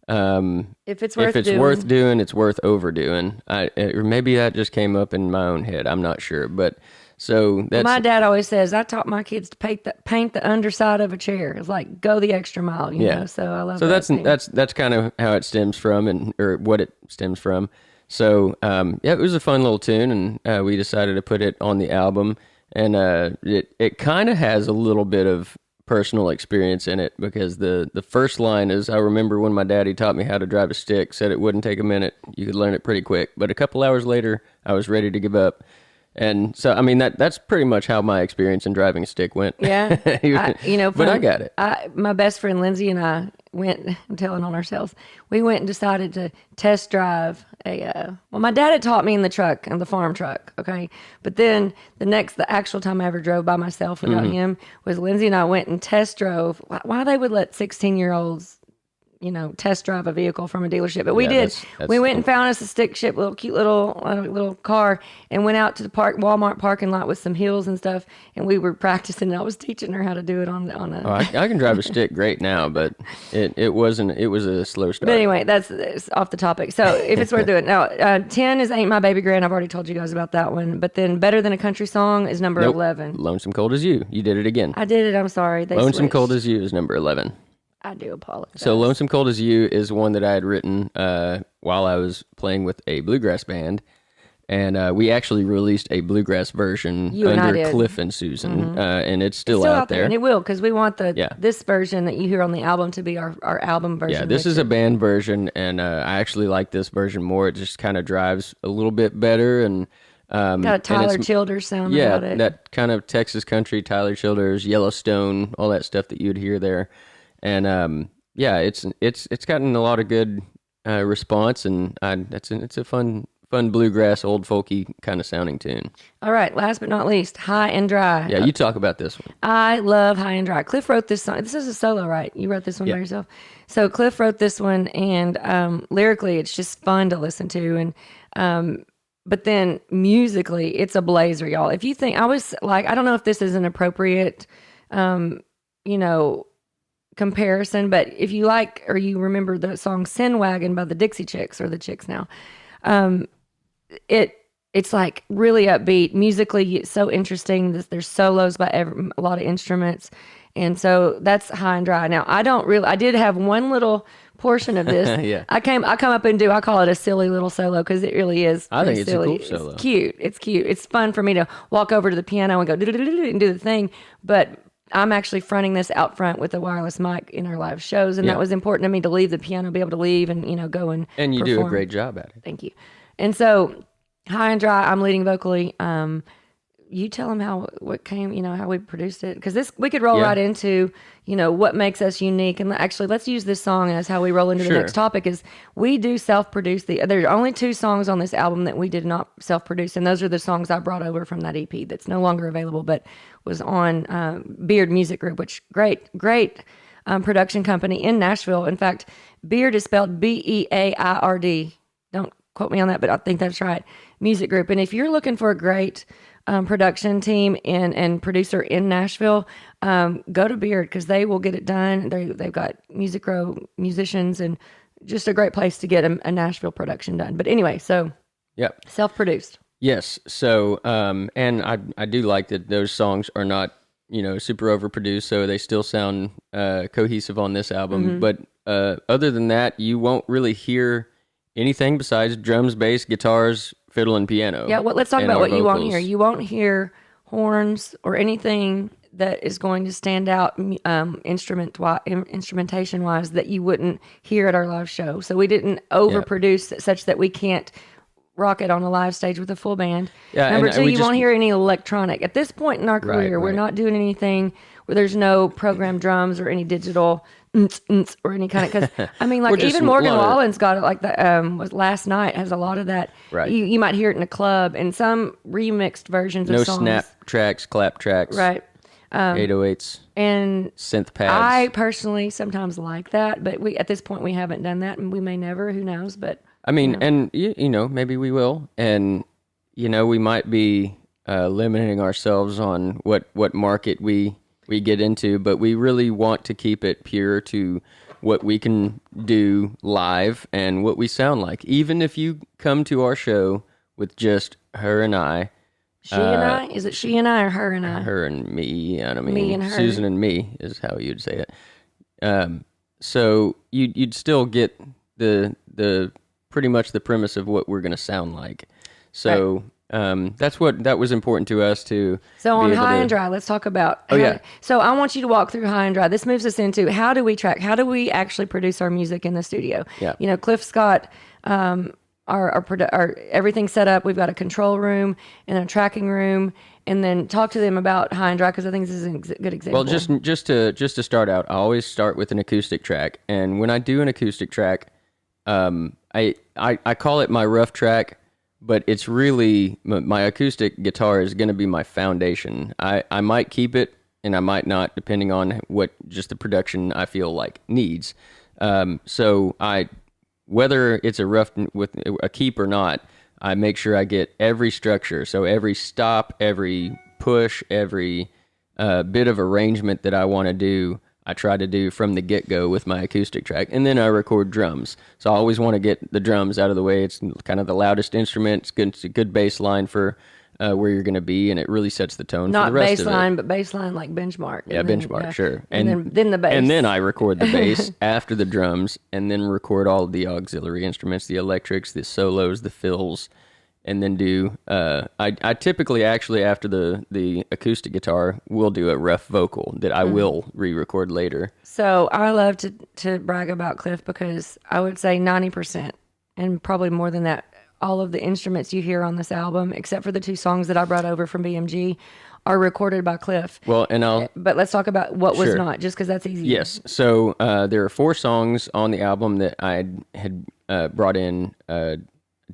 If it's worth doing, it's worth overdoing. Or maybe that just came up in my own head. I'm not sure. But So that's My dad always says, I taught my kids to paint the underside of a chair. It's like, go the extra mile, you know? So I love so that. that's kind of how it stems from, or what it stems from. So yeah, it was a fun little tune, and we decided to put it on the album. And it kind of has a little bit of personal experience in it, because the first line is, I remember when my daddy taught me how to drive a stick, said it wouldn't take a minute, you could learn it pretty quick, but a couple hours later I was ready to give up. And so, I mean, that's pretty much how my experience in driving a stick went. Yeah. But I got it. My best friend Lindsay and I went, I'm telling on ourselves, we went and decided to test drive well, my dad had taught me in the truck, in the farm truck, okay? But then the actual time I ever drove by myself without him was Lindsay and I went and test drove. Why they would let 16-year-olds test drive a vehicle from a dealership. But we did. That's we went and found us a stick shift, cute little car, and went out to the Walmart parking lot with some heels and stuff, and we were practicing. And I was teaching her how to do it on a. Oh, I can drive a stick great now, but it was a slow start. But anyway, that's off the topic. So if it's worth doing. Now, 10 is Ain't My Baby Grand. I've already told you guys about that one. But then Better Than a Country Song is number 11. Lonesome Cold as You. You did it again. I did it. I'm sorry. They Lonesome switched. Cold as You is number 11. I do apologize. So Lonesome Cold as You is one that I had written while I was playing with a bluegrass band. And we actually released a bluegrass version under Cliff and Susan. And it's still out there. And it will, because we want this version that you hear on the album to be our album version. Yeah, this is a band version, and I actually like this version more. It just kind of drives a little bit better. And got a Tyler Childers sound about it. Yeah, that kind of Texas country, Tyler Childers, Yellowstone, all that stuff that you'd hear there. And yeah, it's gotten a lot of good response, and it's a fun bluegrass, old folky kind of sounding tune. All right, last but not least, High and Dry. Yeah, you talk about this one. I love High and Dry. Cliff wrote this song. This is a solo, right? You wrote this one by yourself. So Cliff wrote this one, and lyrically, it's just fun to listen to, and but then musically, it's a blazer, y'all. If you think, I don't know if this is an appropriate, comparison, but if you like or you remember the song Sin Wagon by the Dixie Chicks, or the Chicks now, it's like really upbeat musically. It's so interesting. There's solos by a lot of instruments, and so that's High and Dry. Now I did have one little portion of this. Yeah. I come up and I call it a silly little solo, because it really is. I think it's silly. A cool solo. It's cute. It's fun for me to walk over to the piano and go and do the thing, but I'm actually fronting this out front with a wireless mic in our live shows, and that was important to me, to leave the piano, be able to leave and go and you perform. do a great job at it. Thank you. And so, High and Dry, I'm leading vocally. You tell them how we produced it, because we could roll right into what makes us unique. And actually, let's use this song as how we roll into the next topic. Is we do self-produce there are only 2 songs on this album that we did not self-produce, and those are the songs I brought over from that EP that's no longer available, but was on Beard Music Group, which great production company in Nashville. In fact, Beard is spelled Beaird. Don't quote me on that, but I think that's right. Music Group. And if you're looking for a great production team and producer in Nashville, go to Beard, because they will get it done. They've got Music Row musicians, and just a great place to get a Nashville production done. But anyway, so self-produced. Yes. So and I do like that those songs are not super overproduced, so they still sound cohesive on this album. But other than that, you won't really hear anything besides drums, bass, guitars, fiddle, and piano. Yeah, let's talk about what you won't hear. You won't hear horns or anything that is going to stand out instrumentation-wise that you wouldn't hear at our live show. So we didn't overproduce such that we can't rock it on a live stage with a full band. Yeah, Number 2, you won't hear any electronic. At this point in our career, we're not doing anything where there's no programmed drums or any digital or any kind of, because I mean, like even Morgan Wallen's got it, like that was Last Night has a lot of that. Right. You might hear it in a club, and some remixed versions of songs. No snap tracks, clap tracks. Right. 808s. And synth pads. I personally sometimes like that, but at this point we haven't done that, and we may never, who knows, but. I mean, and maybe we will, and we might be limiting ourselves on what market we get into, but we really want to keep it pure to what we can do live and what we sound like. Even if you come to our show with just her and I, She and I? Is it she and I or her and I? Her and me. I mean, Me and her. Susan and me is how you'd say it. So you'd still get the pretty much the premise of what we're going to sound like. So that was important to us to. So on High and Dry, let's talk about. So I want you to walk through High and Dry. This moves us into how do we track? How do we actually produce our music in the studio? Yeah. You know, Cliff's got our everything set up. We've got a control room and a tracking room, and then talk to them about High and Dry because I think this is a good example. Well, just to start out, I always start with an acoustic track, and when I do an acoustic track, I call it my rough track, but it's really my acoustic guitar is going to be my foundation. I might keep it and I might not, depending on what just the production I feel like needs. So whether it's a rough with a keep or not, I make sure I get every structure. So every stop, every push, every bit of arrangement that I want to do, I try to do from the get-go with my acoustic track. And then I record drums. So I always want to get the drums out of the way. It's kind of the loudest instrument. It's a good bass line for where you're going to be, and it really sets the tone for the rest of it. Not bass line, but bass line like benchmark. Yeah, benchmark, sure. And then the bass. And then I record the bass after the drums, and then record all of the auxiliary instruments, the electrics, the solos, the fills, and then do, I typically actually after the acoustic guitar will do a rough vocal that I will re-record later. So I love to brag about Cliff because I would say 90%, and probably more than that, all of the instruments you hear on this album, except for the 2 songs that I brought over from BMG, are recorded by Cliff. Well, and but let's talk about what was Sure. not, just because that's easy. Yes. So there are 4 songs on the album that I had brought in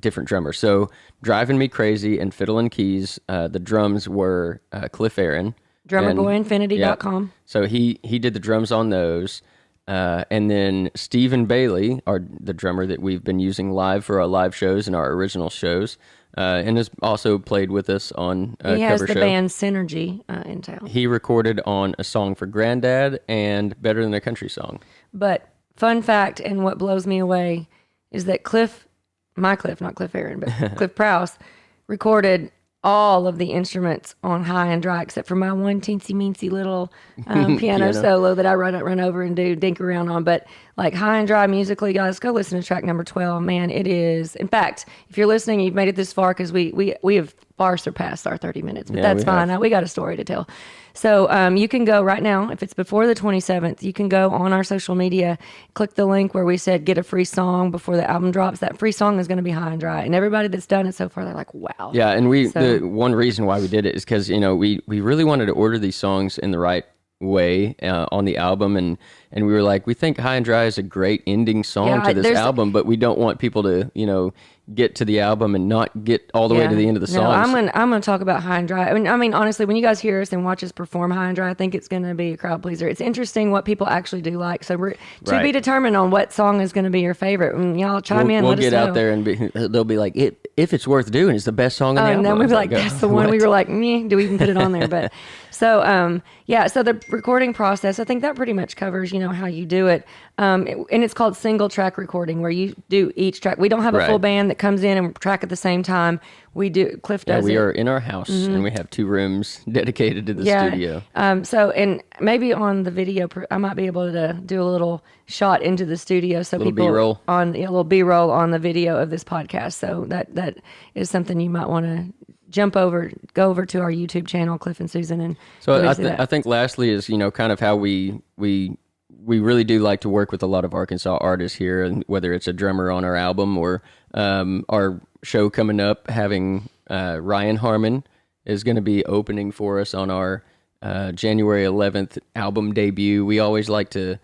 different drummers. So Driving Me Crazy and Fiddle and Keys, the drums were Cliff Aaron. Drummerboyinfinity.com. Yeah. So he did the drums on those. And then Stephen Bailey, the drummer that we've been using live for our live shows and our original shows, and has also played with us on a He has cover the show. band Synergy in town. He recorded on A Song for Grandad and Better Than a Country Song. But fun fact, and what blows me away, is that my Cliff, not Cliff Aaron, but Cliff Prowse, recorded all of the instruments on High and Dry except for my one teensy-meensy little piano solo that I run over and dink around on. But like High and Dry musically, guys, go listen to track number 12. Man, it is. In fact, if you're listening, you've made it this far because we have far surpassed our 30 minutes, but that's fine. We got a story to tell. So you can go right now, if it's before the 27th, you can go on our social media, click the link where we said get a free song before the album drops. That free song is going to be High and Dry. And everybody that's done it so far, they're like, wow. Yeah, and the one reason why we did it is because, we really wanted to order these songs in the right way on the album, and we were like, we think High and Dry is a great ending song to this album, but we don't want people to get to the album and not get all the way to the end of the song. No, I'm gonna talk about High and Dry. I mean honestly, when you guys hear us and watch us perform High and Dry, I think it's gonna be a crowd pleaser. It's interesting what people actually do like. So we're to be determined on what song is gonna be your favorite. And y'all chime in. We'll let get us know. out there and they'll be like, if it's worth doing, it's the best song on the album. And then we'll be like, that's the one. We were like, do we even put it on there? But so so the recording process, I think that pretty much covers how you do it. And it's called single track recording, where you do each track. We don't have a full band that comes in and track at the same time. Cliff does it. We are in our house and we have 2 rooms dedicated to the studio. So, and maybe on the video, I might be able to do a little shot into the studio, so people B-roll. a little B-roll on the video of this podcast. So that is something you might want to go over to our YouTube channel, Cliff and Susan, and so I think lastly is kind of how we really do like to work with a lot of Arkansas artists here, and whether it's a drummer on our album or our show coming up, having Ryan Harmon is going to be opening for us on our January 11th album debut. We always like to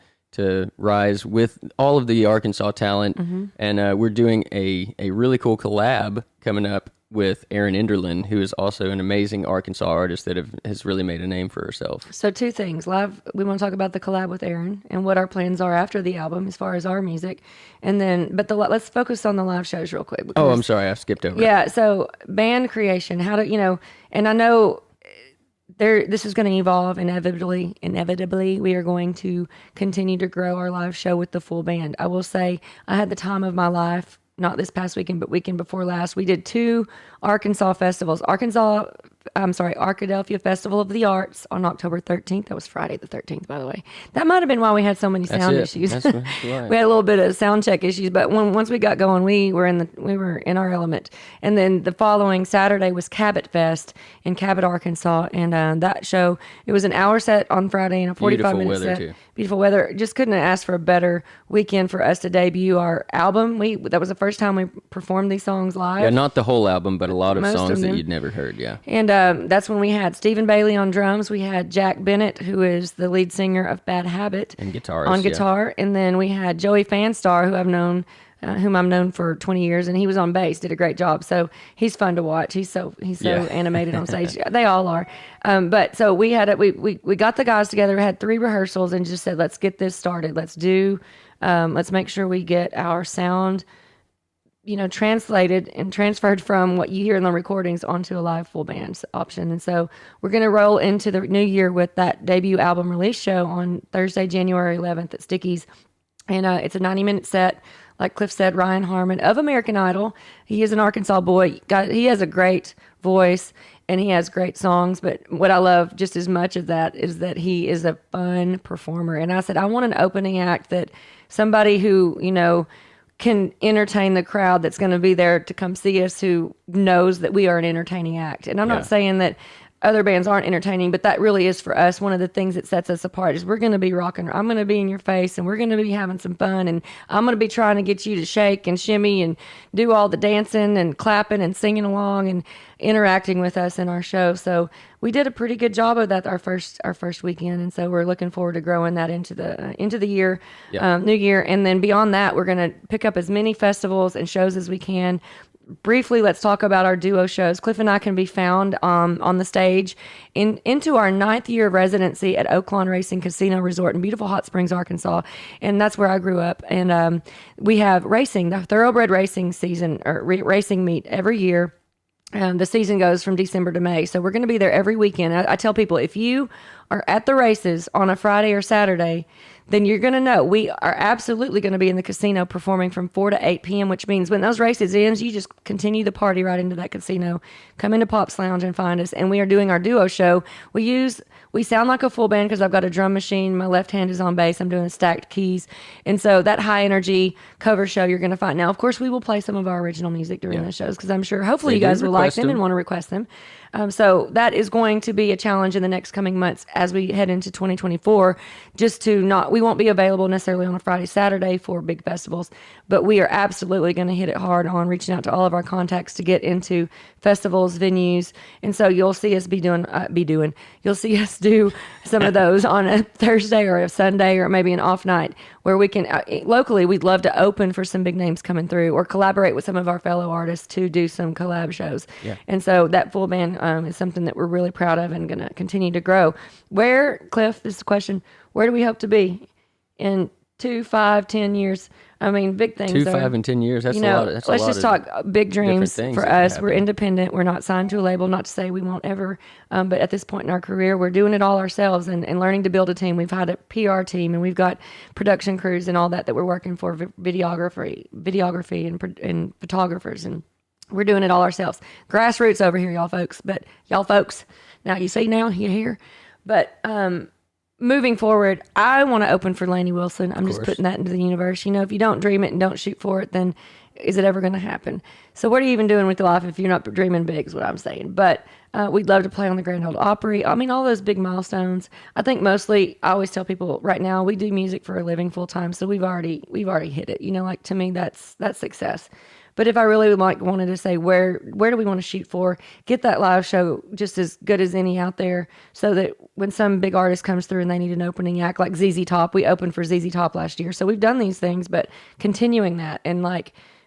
rise with all of the Arkansas talent, and we're doing a really cool collab coming up with Erin Enderlin, who is also an amazing Arkansas artist that has really made a name for herself. So 2 things. Live, we want to talk about the collab with Erin and what our plans are after the album as far as our music. And then, let's focus on the live shows real quick. Oh, I'm sorry, I skipped over. Yeah, so band creation, how to, and I know this is going to evolve inevitably. We are going to continue to grow our live show with the full band. I will say I had the time of my life, not this past weekend, but weekend before last. We did 2 Arkansas festivals. Arkansas Arkadelphia Festival of the Arts on October 13th. That was Friday the 13th, by the way. That might have been why we had so many sound issues. That's right. We had a little bit of sound check issues, but once we got going, we were in our element. And then the following Saturday was Cabot Fest in Cabot, Arkansas, and that show, it was an hour set on Friday and a 45-minute set. Too. Beautiful weather. Just couldn't have asked for a better weekend for us to debut our album. That was the first time we performed these songs live. Yeah, not the whole album, but a lot of Most songs of that them. you'd never heard, yeah. And that's when we had Stephen Bailey on drums. We had Jack Bennett, who is the lead singer of Bad Habit, And guitarist, on guitar. And then we had Joey Fanstar, whom I've known for 20 years, and he was on bass, did a great job. So he's fun to watch. He's so animated on stage. They all are. But so we got the guys together, had 3 rehearsals, and just said, let's get this started. Let's make sure we get our sound, translated and transferred from what you hear in the recordings onto a live full band option. And so we're going to roll into the new year with that debut album release show on Thursday, January 11th at Sticky's. And it's a 90-minute set. Like Cliff said, Ryan Harmon of American Idol. He is an Arkansas boy. He has a great voice and he has great songs. But what I love just as much of that is that he is a fun performer. And I said, I want an opening act that somebody who, can entertain the crowd that's going to be there to come see us, who knows that we are an entertaining act. And I'm not saying that other bands aren't entertaining, but that really is for us. One of the things that sets us apart is we're going to be rocking. I'm going to be in your face and we're going to be having some fun. And I'm going to be trying to get you to shake and shimmy and do all the dancing and clapping and singing along and interacting with us in our show. So we did a pretty good job of that our first weekend. And so we're looking forward to growing that into the year, new year. And then beyond that, we're going to pick up as many festivals and shows as we can. Briefly, let's talk about our duo shows. Cliff and I can be found on the stage into our 9th year of residency at Oaklawn Racing Casino Resort in beautiful Hot Springs, Arkansas. And that's where I grew up. And we have racing, the thoroughbred racing season, or racing meet every year. The season goes from December to May. So we're going to be there every weekend. I tell people, if you are at the races on a Friday or Saturday, then you're going to know we are absolutely going to be in the casino performing from 4 to 8 p.m., which means when those races ends, you just continue the party right into that casino, come into Pop's Lounge and find us. And we are doing our duo show. We sound like a full band because I've got a drum machine. My left hand is on bass. I'm doing stacked keys. And so that high energy cover show you're going to find. Now, of course, we will play some of our original music during the shows because I'm sure hopefully you guys will like them and want to request them. So that is going to be a challenge in the next coming months as we head into 2024, we won't be available necessarily on a Friday, Saturday for big festivals, but we are absolutely going to hit it hard on reaching out to all of our contacts to get into festivals, venues. And so you'll see us you'll see us do some of those on a Thursday or a Sunday or maybe an off night where we can, locally, we'd love to open for some big names coming through or collaborate with some of our fellow artists to do some collab shows. Yeah. And so that full band is something that we're really proud of and going to continue to grow. Cliff, this is the question, where do we hope to be in 2, 5, 10 years? I mean, big things. 2, 5, and 10 years. That's a lot. Let's just talk big dreams for us. We're independent. We're not signed to a label. Not to say we won't ever, but at this point in our career, we're doing it all ourselves and learning to build a team. We've had a PR team and we've got production crews and all that we're working for, videography and photographers, and we're doing it all ourselves. Grassroots over here, y'all folks. But y'all folks, now you see, now you hear. But moving forward, I want to open for Lainey Wilson. I'm just putting that into the universe. If you don't dream it and don't shoot for it, then is it ever going to happen? So what are you even doing with your life if you're not dreaming big is what I'm saying. But we'd love to play on the Grand Ole Opry. I mean, all those big milestones. I think mostly, I always tell people right now, we do music for a living full time. So we've already hit it. To me, that's success. But if I really wanted to say where do we want to shoot for, get that live show just as good as any out there, so that when some big artist comes through and they need an opening act, like ZZ Top, we opened for ZZ Top last year. So we've done these things, but continuing that and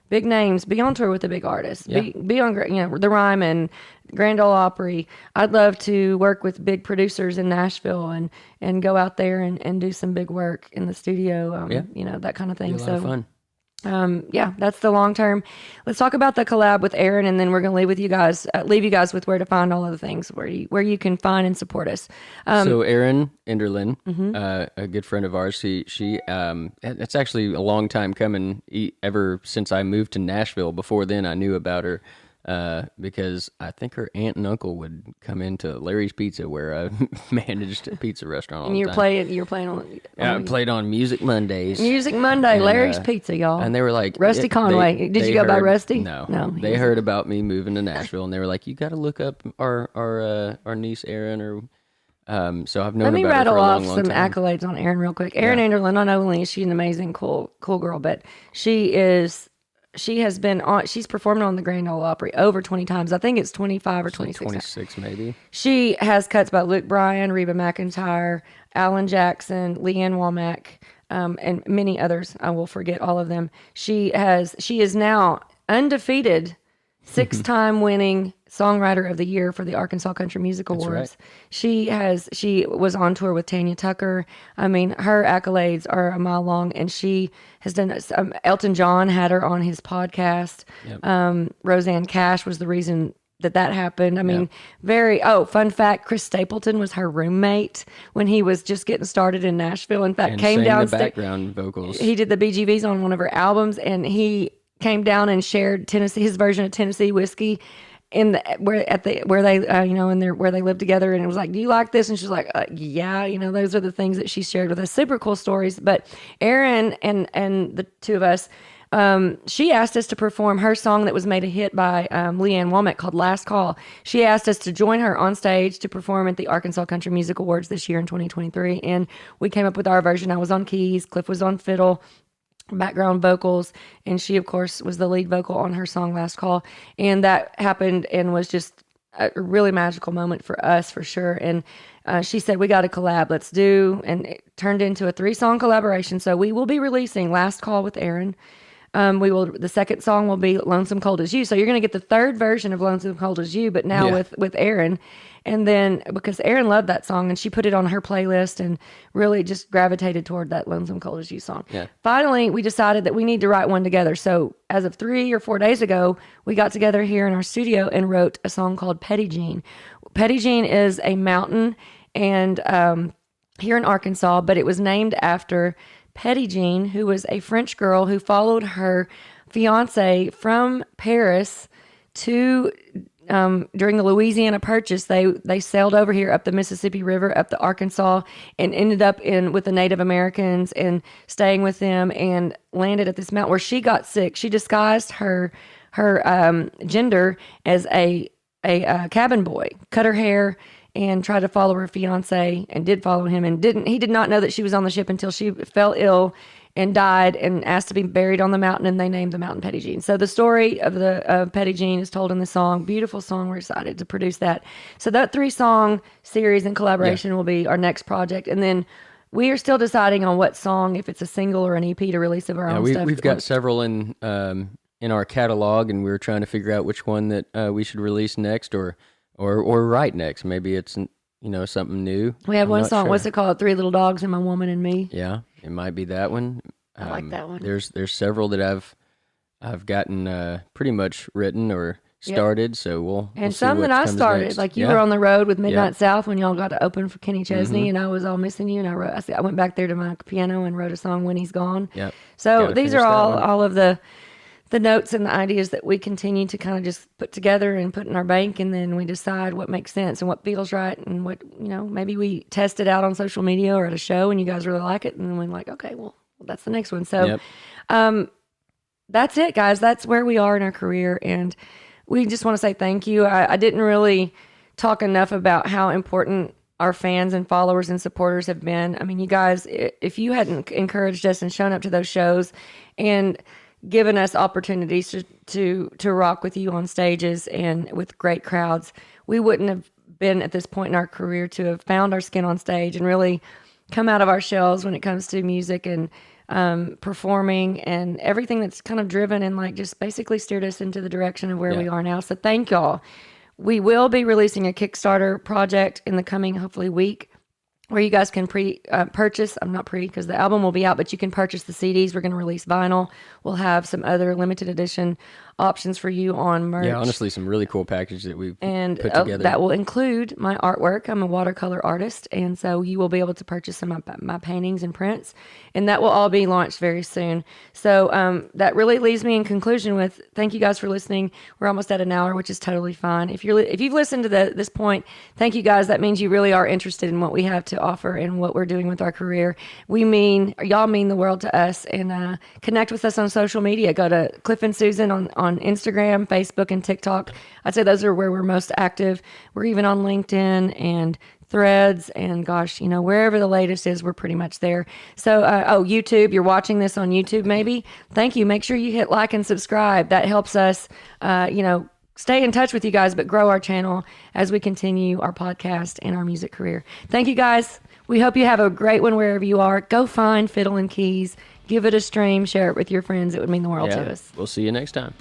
big names, be on tour with the big artists, be on the Ryman, Grand Ole Opry. I'd love to work with big producers in Nashville and go out there and do some big work in the studio, that kind of thing. Be a lot of fun. That's the long term. Let's talk about the collab with Aaron, and then we're going to leave you guys with where to find all of the things where you can find and support us. So Aaron Enderlin, a good friend of ours, she it's actually a long time coming. Ever since I moved to Nashville. Before then, I knew about her. because I think her aunt and uncle would come into Larry's Pizza, where I managed a pizza restaurant all And the time. you're playing on Yeah, I played on Music Mondays. Music Monday, And, Larry's Pizza, y'all. And they were like, Rusty Conway. Did you go by Rusty? No, No. They heard about me moving to Nashville, and they were like, "You got to look up our niece Erin." Or so I've known Let me about her rattle for a off long, long some time. accolades on Erin real quick. Erin Anderlin, not only is she an amazing, cool girl, but she's performed on the Grand Ole Opry over 20 times. I think it's 25 or 26 times. 26 maybe. She has cuts by Luke Bryan, Reba McEntire, Alan Jackson, Leanne Womack, and many others. I will forget all of them. She is now undefeated, 6-time winning Songwriter of the Year for the Arkansas Country Music Awards. Right. She was on tour with Tanya Tucker. I mean, her accolades are a mile long, and she has done. Elton John had her on his podcast. Yep. Roseanne Cash was the reason that happened. I mean, fun fact, Chris Stapleton was her roommate when he was just getting started in Nashville. In fact, And came sang down the background vocals. He did the BGVs on one of her albums, and he came down and shared his version of Tennessee whiskey where they lived together. And it was like, "Do you like this?" And she's like, "Yeah." Those are the things that she shared with us. Super cool stories. But Erin and the two of us, she asked us to perform her song that was made a hit by Leanne Womack called "Last Call." She asked us to join her on stage to perform at the Arkansas Country Music Awards this year in 2023. And we came up with our version. I was on keys, Cliff was on fiddle, background vocals, and she of course was the lead vocal on her song "Last Call." And that happened and was just a really magical moment for us, for sure. And she said, "We got to collab, let's do," and it turned into a 3-song collaboration. So we will be releasing "Last Call" with Erin. The second song will be "Lonesome Cold as You." So you're going to get the third version of "Lonesome Cold as You," but now with Erin. And then, because Erin loved that song and she put it on her playlist and really just gravitated toward that "Lonesome Cold as You" song. Yeah. Finally, we decided that we need to write one together. So as of 3 or 4 days ago, we got together here in our studio and wrote a song called "Petit Jean." Petit Jean is a mountain and here in Arkansas, but it was named after Petit Jean, who was a French girl who followed her fiance from Paris to during the Louisiana Purchase. They sailed over here up the Mississippi River, up the Arkansas, and ended up with the Native Americans and staying with them, and landed at this mountain where she got sick. She disguised her gender as a cabin boy, cut her hair, and tried to follow her fiance, and did follow him, and he did not know that she was on the ship until she fell ill and died and asked to be buried on the mountain, and they named the mountain Petit Jean. So the story of Petit Jean is told in the song. Beautiful song. We're excited to produce that. So that 3-song series and collaboration will be our next project. And then we are still deciding on what song, if it's a single or an EP, to release of our own stuff. We've got several in our catalog, and we were trying to figure out which one that we should release next or write next. Maybe it's something new. We have one song. Sure. What's it called? "Three Little Dogs and My Woman and Me." Yeah, it might be that one. I like that one. There's several that I've gotten pretty much written or started. So we'll and see some what that I comes started. next. Like you were on the road with Midnight Yeah. South when y'all got to open for Kenny Chesney, and I was all missing you. And I went back there to my piano and wrote a song, "When He's Gone." Yep. So Gotta these finish are that one. all of the notes and the ideas that we continue to kind of just put together and put in our bank, and then we decide what makes sense and what feels right, and what maybe we test it out on social media or at a show, and you guys really like it, and then we're like, okay, well, that's the next one. So that's it, guys. That's where we are in our career, and we just want to say thank you. I didn't really talk enough about how important our fans and followers and supporters have been. I mean, you guys, if you hadn't encouraged us and shown up to those shows and given us opportunities to rock with you on stages and with great crowds, we wouldn't have been at this point in our career to have found our skin on stage and really come out of our shells when it comes to music and performing and everything that's kind of driven and like just basically steered us into the direction of where we are now. So thank y'all. We will be releasing a Kickstarter project in the coming, hopefully, week. where you guys can purchase. I'm not because the album will be out, but you can purchase the CDs. We're going to release vinyl. We'll have some other limited edition options for you on merch. Yeah, honestly, some really cool package that we've and put together. That will include my artwork. I'm a watercolor artist, and so you will be able to purchase some of my paintings and prints, and that will all be launched very soon. So that really leaves me in conclusion with thank you guys for listening. We're almost at an hour, which is totally fine. If you've listened to this point, thank you guys. That means you really are interested in what we have to offer and what we're doing with our career. Y'all mean the world to us, and connect with us on social media. Go to Cliff and Susan on Instagram, Facebook, and TikTok. I'd say those are where we're most active. We're even on LinkedIn and Threads, and gosh, wherever the latest is, we're pretty much there. So, YouTube, you're watching this on YouTube maybe. Thank you. Make sure you hit like and subscribe. That helps us, stay in touch with you guys, but grow our channel as we continue our podcast and our music career. Thank you guys. We hope you have a great one wherever you are. Go find Fiddle and Keys. Give it a stream. Share it with your friends. It would mean the world to us. We'll see you next time.